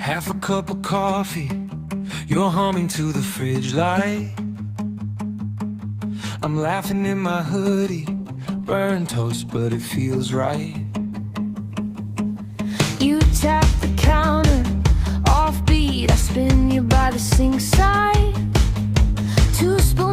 half a cup of coffee, you're humming to the fridge light. I'm laughing in my hoodie, burnt toast, but it feels right. You tap the counter, offbeat, I spin you by the sink side. 2 spoons